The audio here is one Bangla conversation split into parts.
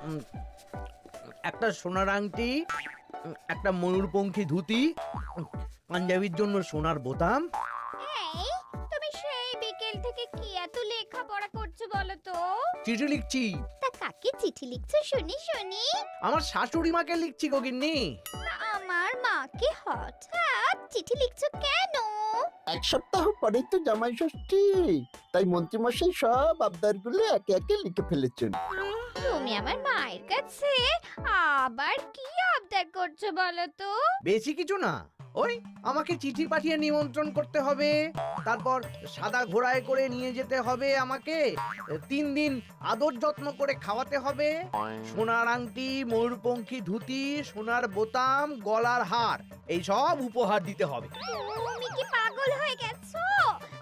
উম, একটা সোনার আংটি, একটা ময়ূরপঙ্খী ধুতি, পাঞ্জাবির জন্য সোনার বোতাম। এই, তুমি সেই বিকেল থেকে কি এত লেখাপড়া করছো বলো তো? চিঠি লিখছি, তা কাকে চিঠি লিখছো শুনি শুনি? আমার শাশুড়ি মাকে লিখছি গো গিন্নি। তা আমার মাকে হঠাৎ চিঠি লিখছো কেন? 1 সপ্তাহ পরেই তো জামাই ষষ্ঠী, তাই মন্ত্রীমশাই সব আবদারগুলো একে একে লিখে ফেলেছেন। তুমি আমার মায়ের কাছে আবার কি আবদার করছো বলো তো? বেশি কিছু না, ওই আমাকে চিঠি পাঠিয়ে নিমন্ত্রণ করতে হবে, তারপর সাদা ঘোড়ায় করে নিয়ে যেতে হবে আমাকে, 3 দিন আদর যত্ন করে খাওয়াতে হবে, সোনার আংটি, ময়ূরপঙ্খী ধুতি, সোনার বোতাম, গলার হার, এই সব উপহার দিতে হবে। তুমি কি পাগল হয়ে গেছো?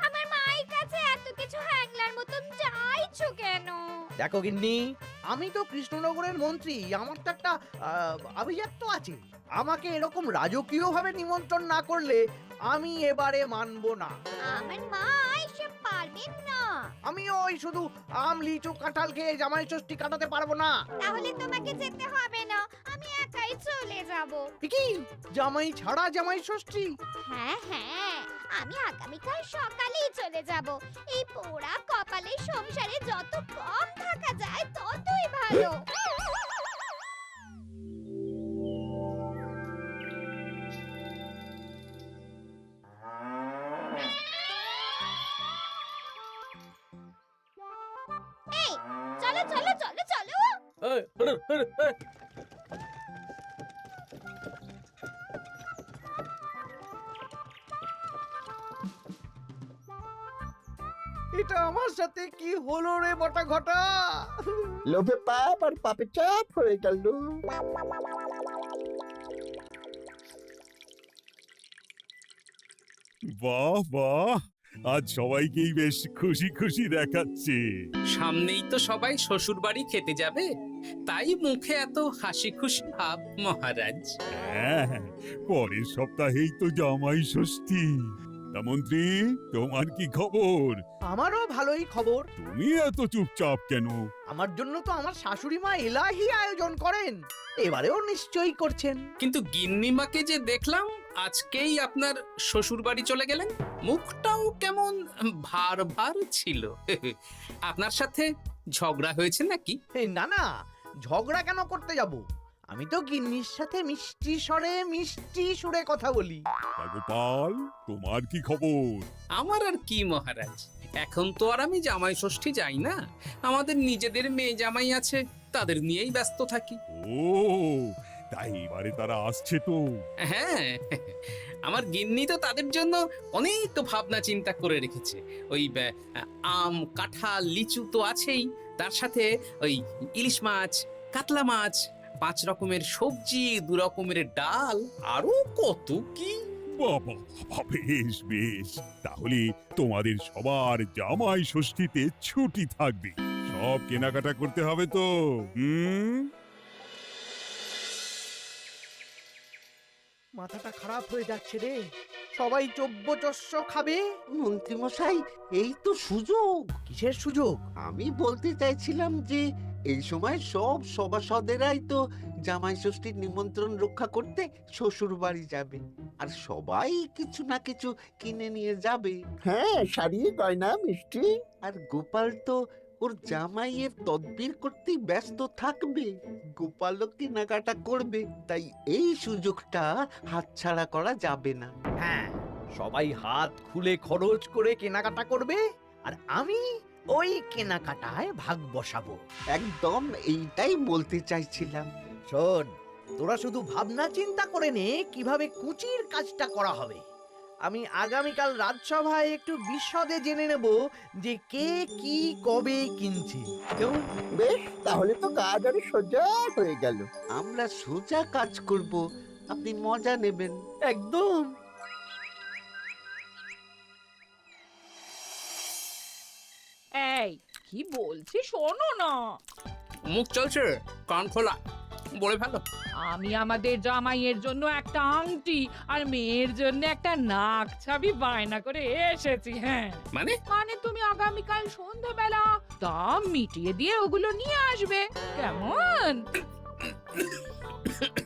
আমার মায়ের কাছে এত কিছু হ্যাংলার মতন চাইছো কেন? দেখো গিন্নি, আমি তো কৃষ্ণনগরের মন্ত্রী, আমার তো একটা আভিজাত্য আছে। আমাকে এরকম রাজকীয় ভাবে নিমন্ত্রণ না করলে আমি এবারে মানবো না। আমার মা এসব পারবেন না। আমি ওই শুধু আম লিচু কাঁঠাল খেয়ে জামাই ষষ্ঠী কাটাতে পারবো না। তাহলে তোমাকে যেতে হবে না, আমি একাই চলে যাব। কি জামাই ছাড়া জামাই ষষ্ঠী? হ্যাঁ হ্যাঁ, আমি আগামীকাল সকালেই চলে যাব। এই পোড়া কপালের সংসারে যত কম থাকা যায় ততই ভালো। এই, চলো চলো চলো চলো। এটা আমার সাথে কি হলো রে বটা ঘটা? লোভে পাপ আর পাপে চাপ হয়ে গেল। বাহ বাহ, আজ সবাইকেই বেশ খুশি খুশি দেখাচ্ছে। সামনেই তো সবাই শ্বশুর বাড়ি খেতে যাবে, তাই মুখে এত হাসি খুশি ভাব মহারাজ। হ্যাঁ, পরের সপ্তাহেই তো জামাই ষষ্ঠী। তা মন্ত্রী, তোমার কি খবর? আমারও ভালোই খবর। তুমি এত চুপচাপ কেন? আমার জন্য তো আমার শাশুড়ি মা এলাহি আয়োজন করেন, এবারেও নিশ্চয়ই করছেন। কিন্তু গিন্নিমাকে যে দেখলাম আজকেই আপনার শ্বশুর বাড়ি চলে গেলেন, মুখটাও কেমন ভার ভার ছিল। আপনার সাথে ঝগড়া হয়েছে নাকি? এই না না, ঝগড়া কেন করতে যাব? আমি তো গিন্নির সাথে মিষ্টি সুরে কথা বলি। তা গোপাল, তোমার কি খবর? আমার আর কি মহারাজ, এখন তো আর আমি জামাই ষষ্ঠী যাই না, আমাদের নিজেদের মেয়ে জামাই আছে, তাদের নিয়েই ব্যস্ত থাকি। ও, তাই এবারে তারা আসছে তো? হ্যাঁ, আমার গিন্নি তো তাদের জন্য অনেক ভাবনা চিন্তা করে রেখেছে। ওই আম কাঁঠাল লিচু তো আছেই, তার সাথে ওই ইলিশ মাছ, কাতলা মাছ, 5 রকমের সবজি, 2 রকমের ডাল, আরো কত কি। বাবা বাবা, বেশ বেশ, তাহলে তোমাদের সবার জামাই ষষ্ঠীতে ছুটি থাকবে। সব কেনাকাটা করতে হবে তো। মাথাটা খারাপ হয়ে যাচ্ছে রে, সবাই চব্যচস্য খাবে। মন্ত্রীমশাই, এই তো সুযোগ। কিসের সুযোগ? আমি বলতে চাইছিলাম যে এই সময় সব সভাসদেরাই তো জামাই ষষ্ঠীর নিমন্ত্রণ রক্ষা করতে শ্বশুর বাড়ি যাবে, আর সবাই কিছু না কিছু কিনে নিয়ে যাবে। হ্যাঁ, শাড়ি গয়না মিষ্টি। আর গোপাল তো ওর জামাইয়ের তদবির করতেই ব্যস্ত থাকবে। গোপালও কেনাকাটা করবে, তাই এই সুযোগটা হাতছাড়া করা যাবে না। হ্যাঁ, সবাই হাত খুলে খরচ করে কেনাকাটা করবে, আর আমি ওই কেনাকাটায় ভাগ বসাবো। একদম এইটাই বলতে চাইছিলাম। শোন, তোরা শুধু ভাবনা চিন্তা করে নে কিভাবে কুচির কাজটা করা হবে। আমি আগামীকাল রাজসভায় একটু বিশদে জেনে নেব যে কে কি কবে কিনছে। কেমন? বেশ, তাহলে তো কাজ আরো সোজা হয়ে গেল। আমরা সোজা কাজ করব, আপনি মজা নেবেন। একদম। এই, কি বলছি শোনো না। মুখ চলছে, কান খোলা। বলে ভালো। আমি আমাদের জামাইয়ের জন্য একটা আংটি আর মেয়ের জন্য একটা নাক ছাবি বায়না করে এসেছি। হ্যাঁ, মানে মানে তুমি আগামীকাল সন্ধ্যাবেলা দাম মিটিয়ে দিয়ে ওগুলো নিয়ে আসবে, কেমন?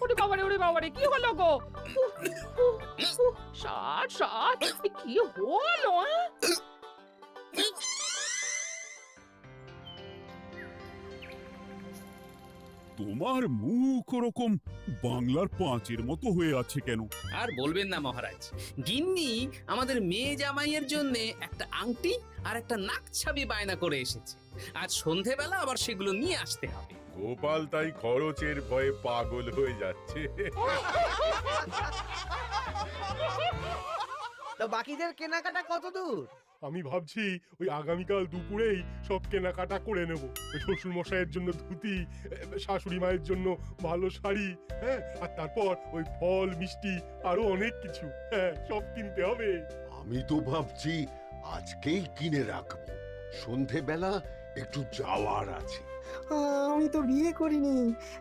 ওরে বাবারে কি হলো গো? ষাট ষাট কি হলো? তোমার মুখ ওরকম বাংলার পাঁচের মতো হয়ে আছে কেন? আর বলবেন না মহারাজ, গিন্নি আমাদের মেয়ে জামাইয়ের জন্য একটা আংটি আর একটা নাক ছাবি বায়না করে এসেছে। আজ সন্ধেবেলা আবার সেগুলো নিয়ে আসতে হবে। গোপাল তাই খরচের ভয়ে পাগল হয়ে যাচ্ছে। তো বাকিদের কেনাকাটা কত দূর? আমি ভাবছি ওই আগামীকাল দুপুরেই সব কেনাকাটা করে নেব। শ্বশুর মশাইয়ের জন্য ধুতি, শাশুড়ি মায়ের জন্য ভালো শাড়ি, হ্যাঁ, আর তারপর ওই ফল মিষ্টি আরো অনেক কিছু, হ্যাঁ, সব কিনতে হবে। আমি তো ভাবছি আজকেই কিনে রাখবো, সন্ধেবেলা একটু যাওয়ার আছে। আমি তো বিয়ে করিনি,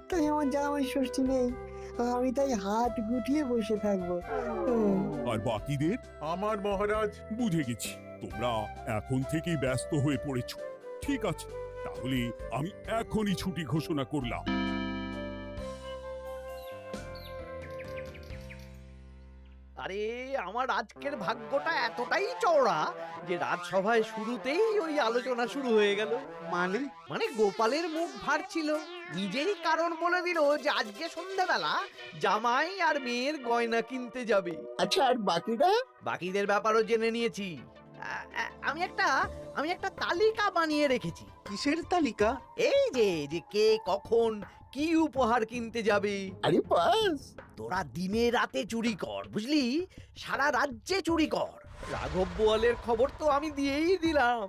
তাই আমার জামাই ষষ্ঠী নেই। আমি তাই হাত গুটিয়ে বসে থাকবো। আর বাকিদের? আমার মহারাজ, বুঝে গেছি তোমরা এখন থেকেই ব্যস্ত হয়ে পড়েছ। ঠিক আছে, তাহলে আমি এখনই ছুটি ঘোষণা করলাম। আরে আমার আজকের ভাগ্যটা এতটাই চওড়া যে রাজসভায় শুরুতেই ওই আলোচনা শুরু হয়ে গেল। মানে মানে গোপালের মুখ ভার ছিল, নিজেই কারণ বলে দিল যে আজকে সন্ধ্যাবেলা জামাই আর মেয়ের গয়না কিনতে যাবে। আচ্ছা, আর বাকিরা? বাকিদের ব্যাপারও জেনে নিয়েছি। আমি একটা তালিকা বানিয়ে রেখেছি। কিসের তালিকা? এই যে যে কে কখন কি উপহার কিনতে যাবে। আরে বাস, তোরা দিনে রাতে চুরি কর, বুঝলি, সারা রাজ্যে চুরি কর। রাঘব বোয়ালের খবর তো আমি দিয়েই দিলাম।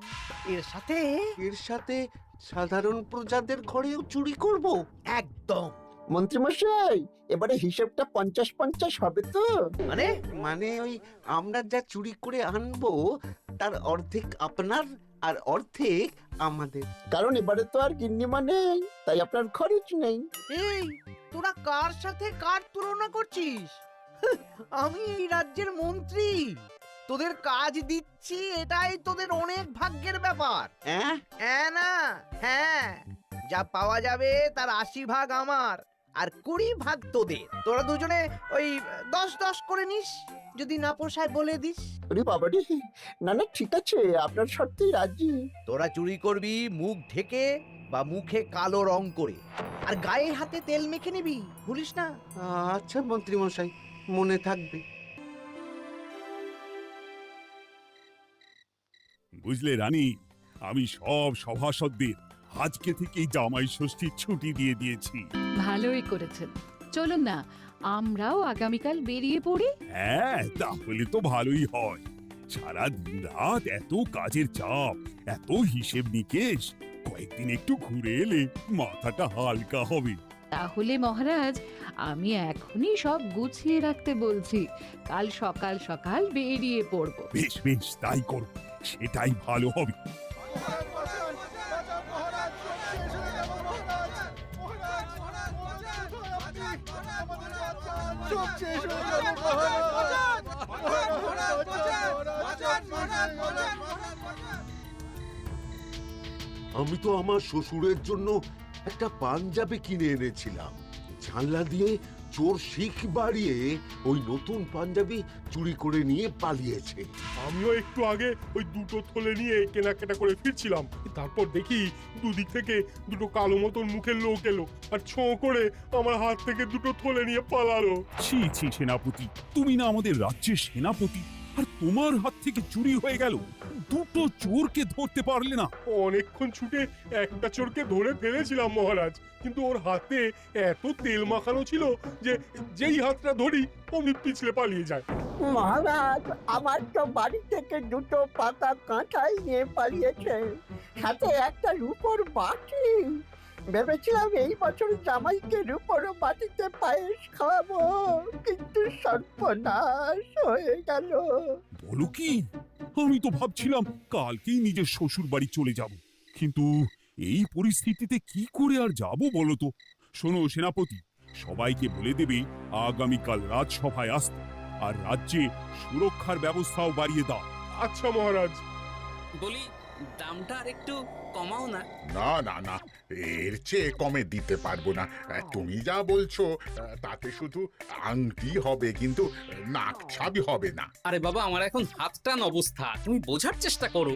এর সাথে সাধারণ প্রজাদের ঘরেও চুরি করব? একদম। মন্ত্রীমশাই, এবারে হিসেবটা 50-50 হবে তো? মানে ওই আমরা যা চুরি করে আনবো তার অর্ধেক আপনার আর অর্ধেক আমাদের। কারণ এবারে তো আর গিন্নিমা নেই, তাই আপনার খরচ নেই। এই তোরা কার সাথে কার তুলনা করছিস? আমি এই রাজ্যের মন্ত্রী, তোদের কাজ দিচ্ছি, এটাই তোদের অনেক ভাগ্যের ব্যাপার। হ্যাঁ না হ্যাঁ, যা পাওয়া যাবে তার 80 ভাগ আমার আর 20 ভাগ তোদের। তোরা দুজনে ওই 10-10 করে নিস, যদি না পোষায় বলে দিস। আরে বাবারে, না না ঠিক আছে, আপনার শর্তেই রাজি। তোরা চুরি করবি মুখ ঢেকে বা মুখে কালো রং করে, আর গায়ে হাতে তেল মেখে নিবি, ভুলিস না। আচ্ছা মন্ত্রী মশাই, মনে থাকবে। বুঝলে রানী, আমি সব সভাসদদের আজকে থেকেই জামাই ষষ্ঠীর ছুটি দিয়ে দিয়েছি। ভালোই করেছেন, চলুন না আমরাও আগামীকাল বেরিয়ে পড়ি। হ্যাঁ, তাহলে তো ভালোই হয়। সারা দিন রাত এত কাজের চাপ, এত হিসেব নিকেশ, কয়েকদিন একটু ঘুরে এলে মাথাটা হালকা হবে। তাহলে মহারাজ, আমি এখনই সব গুছিয়ে রাখতে বলছি, কাল সকাল সকাল বেরিয়ে পড়বো। বেশ বেশ, তাই করো, সেটাই ভালো হবে। আমি তো আমার শ্বশুরের জন্য একটা পাঞ্জাবি কিনে এনেছিলাম, জানলা দিয়ে চোর শিখ বাড়িয়ে ওই নতুন পাঞ্জাবি চুরি করে নিয়ে পালিয়েছে। আমিও একটু আগে ওই দুটো থলে নিয়ে কেনাকাটা করে ফিরছিলাম, তারপর দেখি দুদিক থেকে দুটো কালো মতন মুখের লোক এলো আর ছোঁ করে আমার হাত থেকে দুটো থলে নিয়ে পালালো। ছি ছি সেনাপতি, তুমি না আমাদের রাজ্যের সেনাপতি, আর তোমার হাত থেকে চুরি হয়ে গেল? দুটো চোরকে ধরতে পারলে না? অনেকক্ষণ ছুটে একটা চোরকে ধরে ফেলেছিলাম মহারাজ, কিন্তু ওর হাতে এত তেল মাখানো ছিল যে যেই হাতটা ধরি অমনি পিছলে পালিয়ে যায়। মহারাজ, আমার তো বাড়ি থেকে দুটো পাকা কাঁঠাল নিয়ে পালিয়েছে, সাথে একটা রূপোর বাটি। ভেবেছিলাম এই বছর জামাইকে রূপোর বাটিতে পায়েস খাওয়াবো, কিন্তু সর্বনাশ হয়ে গেল। বলো কি? আমি তো ভাবছিলাম কালকেই নিজের শ্বশুর বাড়ি চলে যাব, কিন্তু এই পরিস্থিতিতে কি করে আর যাব বলো তো? শোনো সেনাপতি, সবাইকে বলে দেবে আগামীকাল রাজসভায় আসতে, আর রাজ্যে সুরক্ষার ব্যবস্থাও বাড়িয়ে দাও। আচ্ছা মহারাজ। বলি দামটা আর একটু কমাও না। না না না, এর চেয়ে কমে দিতে পারবো না। তুমি যা বলছো তাতে শুধু আংটি হবে, কিন্তু নাক ছাবি হবে না। আরে বাবা, আমার এখন হাত টান অবস্থা, তুমি বোঝার চেষ্টা করো।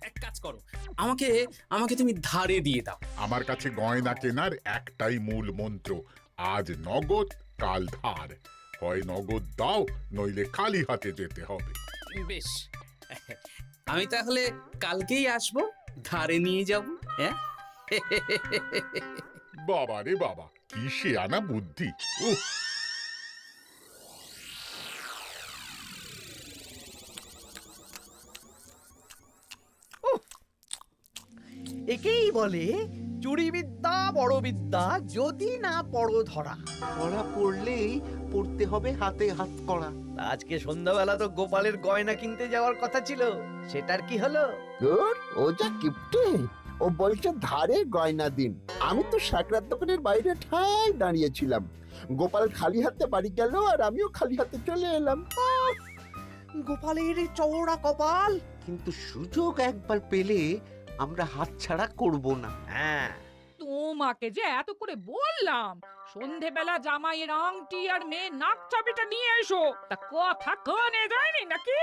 এক কাজ করো, আমাকে আমাকে তুমি ধারে দিয়ে দাও। আমার কাছে গয়না কেনার একটাই মূল মন্ত্র, আজ নগদ কাল ধার। হয় নগদ দাও, নইলে খালি হাতে যেতে হবে। বেশ, আমি তাহলে কালকেই আসবো, ধারে নিয়ে যাব। হ্যাঁ বাবা রে বাবা, কি শেয়ানা বুদ্ধি! উফ! একেই বলে চুরি বিদ্যা বড় বিদ্যা, যদি না পড়ো ধরা। ধরা পড়লেই পড়তে হবে হাতে হাত করা। আজকে সন্ধ্যাবেলা তো গোপালের গয়না কিনতে যাওয়ার কথা ছিল, সেটার কি হলো? ধুর, ও যা কিপটে। ও বলছে ধারে গয়না দিন। আমি তো সাকরার দোকানের বাইরে ঠায় দাঁড়িয়েছিলাম। গোপাল খালি হাতে বাড়ি গেল, আর আমিও খালি হাতে চলে এলাম। গোপালের এই চওড়া কপাল। কিন্তু সুযোগ একবার পেলে আমরা হাতছাড়া করব না। হ্যাঁ, তোমাকে যে এত করে বললাম সন্ধেবেলা জামাইয়ের আংটি আর মেয়ের নাক চাবিটা নিয়ে এসো, তা কথা কানে যায়নি নাকি?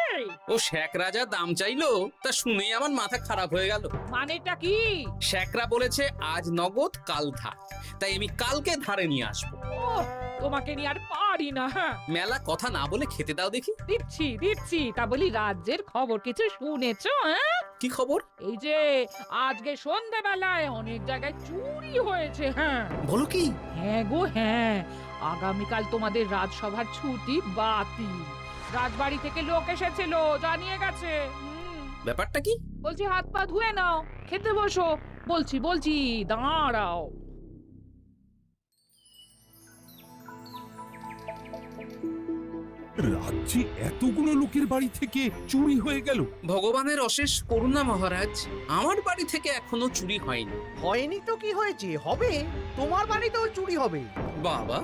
ও শেখ রাজা দাম চাইলো, তা শুনেই আমার মাথা খারাপ হয়ে গেল। মানেটা কি? শেখরা বলেছে আজ নগদ কাল ধার, তাই আমি কালকে ধারে নিয়ে আসবো। ওহ, তোমাকে নিয়ে আর পারি না। হ্যাঁ, মেলা কথা না বলে খেতে দাও দেখি। দিচ্ছি। তা বলি, রাজ্যের খবর কিছু শুনেছো? হ্যাঁ, কি খবর? এই যে আজকে সন্ধেবেলায় অনেক জায়গায় চুরি হয়েছে। হ্যাঁ, বলো কি? হ্যাঁ গো হ্যাঁ, আগামীকাল তোমাদের রাজসভার ছুটি বাতিল। রাজবাড়ি থেকে লোক এসেছিল, জানিয়ে গেছে। ব্যাপারটা কি? বলছি হাত পা ধুয়ে নাও, খেতে বসো। বলছি দাঁড়াও। রাজ্যে এতগুলো লোকের বাড়ি থেকে চুরি হয়ে গেল। ভগবানের অশেষ করুণা মহারাজ, আমার বাড়ি থেকে এখনো চুরি হয়নি। হয়নি তো কি হয়েছে, হবে। তোমার বাড়িতেও চুরি হবে। বাবা,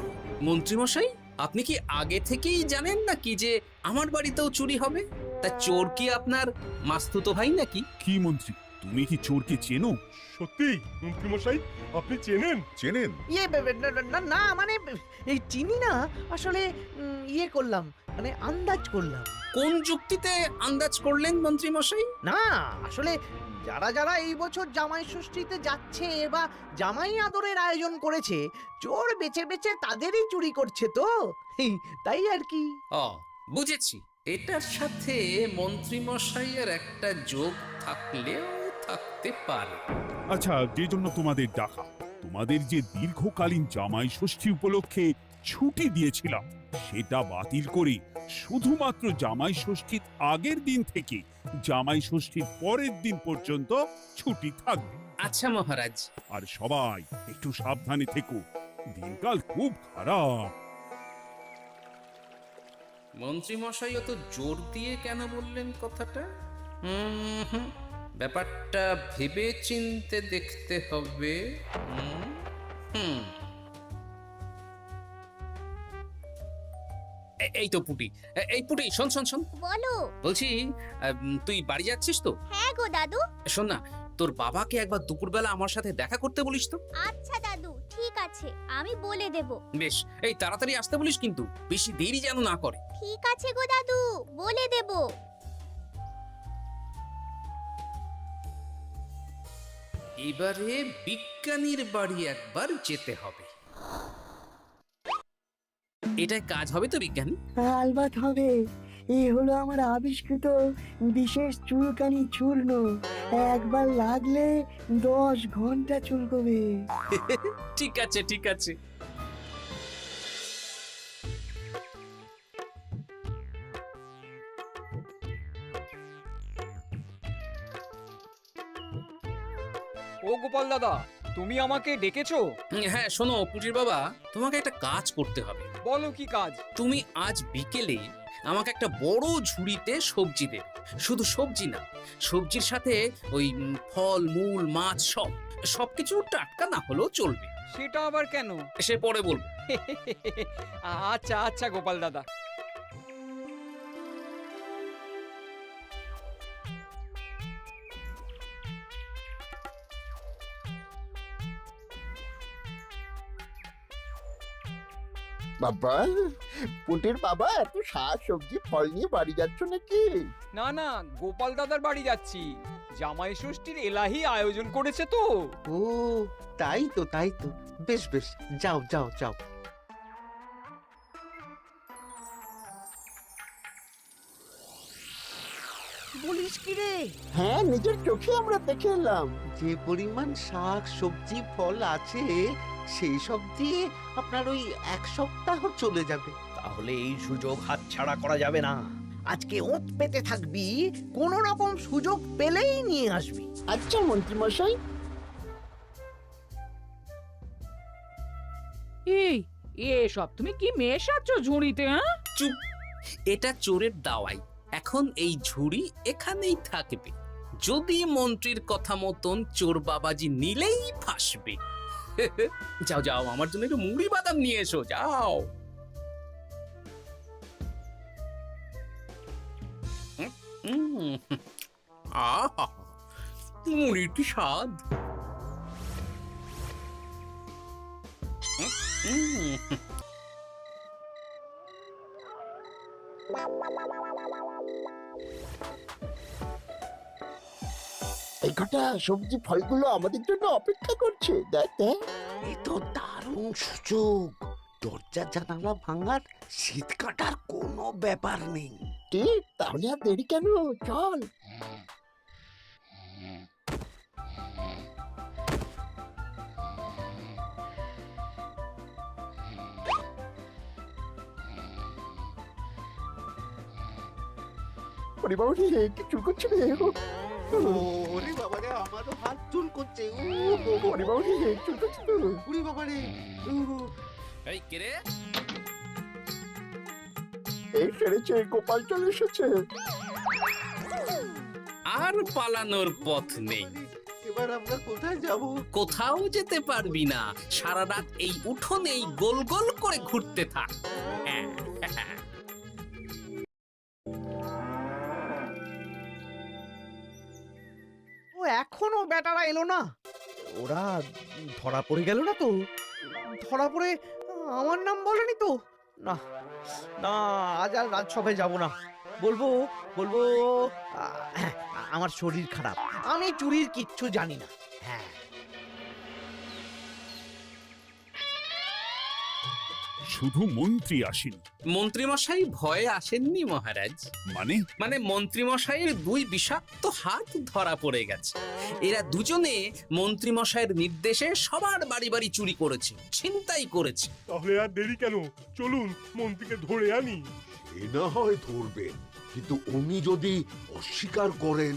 মন্ত্রীমশাই, আপনি কি আগে থেকেই জানেন নাকি যে আমার বাড়িতেও চুরি হবে? তা চোর কি আপনার মাস্তুতো ভাই নাকি? কি মন্ত্রী, তুমি কি চোরকে চেনো? সত্যি মন্ত্রীমশাই, আপনি চেনেন? চেনেন? না মানে এই চিনি না আসলে, ইয়ে করলাম, মানে আন্দাজ করলাম। কোন যুক্তিতে আন্দাজ করলেন মন্ত্রীমশাই? না আসলে যারা যারা এই বছর জামাই ষষ্ঠীতে যাচ্ছে বা জামাই আদরের আয়োজন করেছে, চোর বেছে বেছে তাদেরই চুরি করছে তো, তাই আর কি। বুঝেছি। এটার সাথে মন্ত্রীমশাইয়ের একটা যোগ থাকলেও থাকতে পারে। আচ্ছা, যে জন্য তোমাদের ডাকা, তোমাদের যে দীর্ঘকালীন জামাই ষষ্ঠী উপলক্ষে ছুটি দিয়েছিলাম, সেটা বাতিল করে শুধুমাত্র জামাই ষষ্ঠীর আগের দিন থেকে জামাই ষষ্ঠীর পরের দিন পর্যন্ত ছুটি থাকবে। আচ্ছা মহারাজ। আর সবাই একটু সাবধানে থেকো, দিনকাল খুব খারাপ। মন্ত্রীমশাই অত জোর দিয়ে কেন বললেন কথাটা? ব্যাপারটা ভেবে চিনতে দেখতে হবে। এই তো পুটি, এই পুটি, শোন। বলো। বলছি, তুই বাড়ি যাচ্ছিস তো? হ্যাঁ গো দাদু। শোন না, তোর বাবাকে একবার দুপুরবেলা আমার সাথে দেখা করতে বলিস তো। আচ্ছা দাদু, ঠিক আছে, আমি বলে দেব। বেশ, এই তাড়াতাড়ি আসতে বলিস, কিন্তু বেশি দেরি যেন না করে। ঠিক আছে গো দাদু, বলে দেব। এবারে বিজ্ঞানীর বাড়ি একবার যেতে হবে। এটাই কাজ হবে তো বিজ্ঞানী? আলবাত হবে। এই হলো আমার আবিষ্কৃত বিশেষ চুলকানি চূর্ণ। একবার লাগলে 10 ঘন্টা চুলকবে। ঠিক আছে। ও গোপাল দাদা, তুমি আমাকে ডেকেছো? হ্যাঁ শোনো পুটির বাবা, তোমাকে একটা কাজ করতে হবে। বলো কি কাজ? তুমি আজ বিকেলে আমাকে একটা বড় ঝুড়িতে সবজি দেবে। শুধু সবজি না, সবজির সাথে ওই ফল মূল মাছ সবকিছু টাটকা না হলেও চলবে। সেটা আবার কেন? সে পরে বলবো। আচ্ছা আচ্ছা গোপাল দাদা। বাবা, পুটির বাবা এত শাক সবজি ফল নিয়ে বাড়ি যাচ্ছ নাকি? না না, গোপাল দাদার বাড়ি যাচ্ছি। জামাই ষষ্ঠীর এলাহি আয়োজন করেছে তো। ও তাই তো তাই তো, বেশ বেশ, যাও যাও যাও। বলিস কি রে? হ্যাঁ, নিজের চোখে আমরা দেখে এলাম। যে পরিমাণ শাক সবজি ফল আছে সেই সব দিয়ে আপনার ওই 1 সপ্তাহ চলে যাবে। তাহলে এই সুযোগ হাতছাড়া করা যাবে না। আজকে ওঁত পেতে থাকবি, কোন রকম সুযোগ পেলেই নিয়ে আসবি। আচ্ছা মন্ত্রী মশাই। এই এসব তুমি কি মেশাচ্ছ ঝুড়িতে? হ্যাঁ, চুপ, এটা চোরের দাওয়াই। এখন এই ঝুড়ি এখানেই থাকবে। যদি মন্ত্রীর কথা মতন চোর বাবাজি নিলেই ফাঁসবে। যাও যাও, আমার জন্য একটু মুড়ি বাদাম নিয়ে এসো, যাও। আহা, মুড়ির কি স্বাদ! এই কটা সবজি ফলগুলো আমাদের জন্য অপেক্ষা করছে, দেখ দেখ। এ তো দারুণ সুযোগ। দরজা জানালা ভাঙার, শীত কাটার কোনো ব্যাপার নেই। ঠিক, তাহলে আর দেরি কেন, চল। ওরে বাবা রে, কি চুল করছে রে? ওরে বাবা রে, আমারও হাত চুল করছে। ওরে বাবা রে, চুল করছে তো। ওরে বাবা রে। এই কে রে? এই সেরেছে, গোপাল চলে এসেছে। আর পালানোর পথ নেই। এবার আমরা কোথায় যাব? কোথাও যেতে পারবি না। সারা রাত এই উঠোনেই গোল গোল করে ঘুরতে থাক। ও এখনো বেটারা এলো না। ওরা ধরা পড়ে গেল না তো? ধরা পড়ে আমার নাম বলেনি তো? না না, আজ আর রাজসভায় যাব না। বলবো বলবো আমার শরীর খারাপ, আমি চুরির কিচ্ছু জানি না। হ্যাঁ, শুধু মন্ত্রী আসেন। মন্ত্রী মশাই ভয়ে আসেননি মহারাজ। মানে? মানে মন্ত্রী মশাইয়ের 2 বিষাক্ত হাত ধরা পড়ে গেছে। এরা দুজনে মন্ত্রী মশাইয়ের নির্দেশে সবার বাড়ি বাড়ি চুরি করেছে, ছিনতাই করেছে। তাহলে আর দেরি কেন, চলুন মন্ত্রীকে ধরে আনি। এ না হয় ধরবেন, কিন্তু উনি যদি অস্বীকার করেন,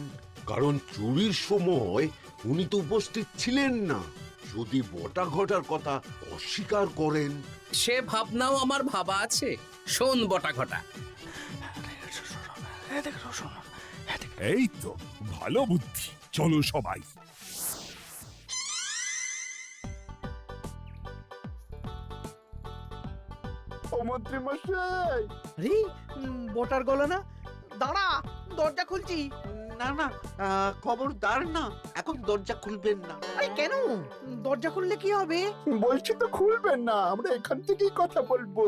কারণ চুরির সময় উনি তো উপস্থিত ছিলেন না, যদি বটা ঘটার কথা অস্বীকার করেন। সে ভাবনাও আমার ভাবা আছে। শোন বটা ঘটা, এই তো ভালো বুদ্ধি, চলো সবাই। ও মন্ত্রী মশাই। আরে বটার গলা না, দাঁড়া, দরজা খুলছি। না না, খবরদার না, এখন দরজা খুলবেন না। আরে কেন? দরজা খুললে কি হবে? বলছি তো খুলবেন না, আমরা এখান থেকেই কথা বলবো।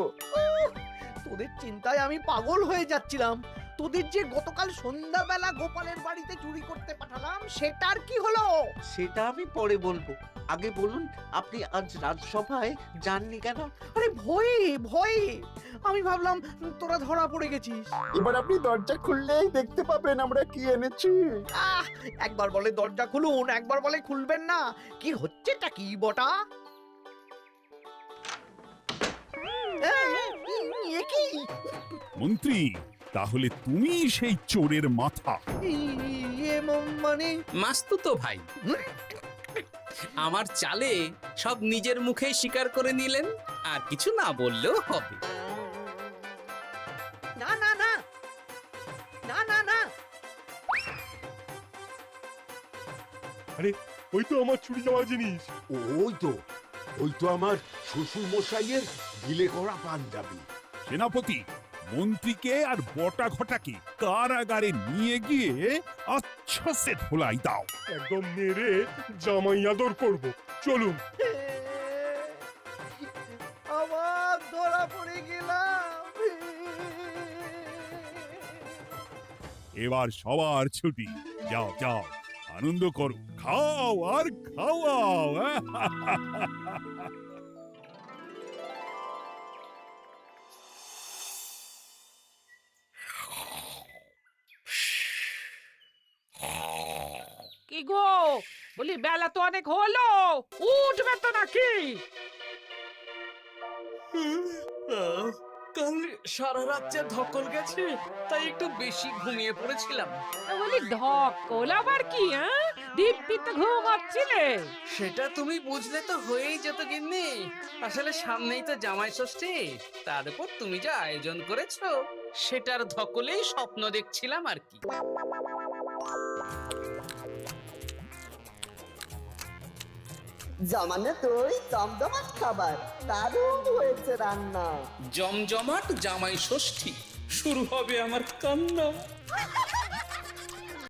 তোদের চিন্তায় আমি পাগল হয়ে যাচ্ছিলাম। তোদের যে গতকাল সন্ধ্যাবেলা গোপালের বাড়িতে চুরি করতে পাঠালাম, সেটার কি হলো? সেটা আমি পরে বলবো। আগে বলুন, আপনি আজ রাজসভায় যাননি কেন? আরে ভয়ে ভয়ে, আমি ভাবলাম তোরা ধরা পড়ে গেছিস। এবার আপনি দরজা খুললেই দেখতে পাবেন আমরা কি এনেছি। একবার বলে দরজা খুলুন, একবার বলে খুলবেন না। কি হচ্ছেটা কি বটা? এ কি? মন্ত্রী, তাহলে তুমি সেই চোরের মাথা। মানে মাস্তুতো ভাই, আমার চালে সব নিজের মুখে স্বীকার করে নিলেন, আর কিছু না বললেও হবে। না না না না না না, আরে ওই তো আমার চুরি যাওয়া জিনিস। ওই তো, ওই তো আমার শ্বশুর মশাইয়ের ঢিলে করা পাঞ্জাবি। সেনাপতি, মন্ত্রীকে আর বটা ঘটাকে কারাগারে নিয়ে গিয়ে আচ্ছা সে ধোলাই দাও। একদম মেরে জামাই আদর করব। চলুন। আবার ধরা পড়ে গেলাম। এবার সবার ছুটি, যাও যাও, আনন্দ করো, খাও আর খাওয়াও। কি গো, বলি বেলা তো অনেক হলো, উঠবে তো নাকি? কাল সারা রাত যা ধকল গেছে, তাই একটু বেশি ঘুমিয়ে পড়েছিলাম। বলি ধকল আবার কি? দিব্যি তো ঘুমাচ্ছিলে। সেটা তুমি বুঝলে তো হয়েই যেত গিন্নি। আসলে সামনেই তো জামাই ষষ্ঠী, তার উপর তুমি যা আয়োজন করেছো, সেটার ধকলেই স্বপ্ন দেখছিলাম আর কি। জমানে দই দমদমাট খাবার, দারুণ হয়েছে রান্না। জমজমাট জামাই ষষ্ঠী, শুরু হবে আমার কান্না।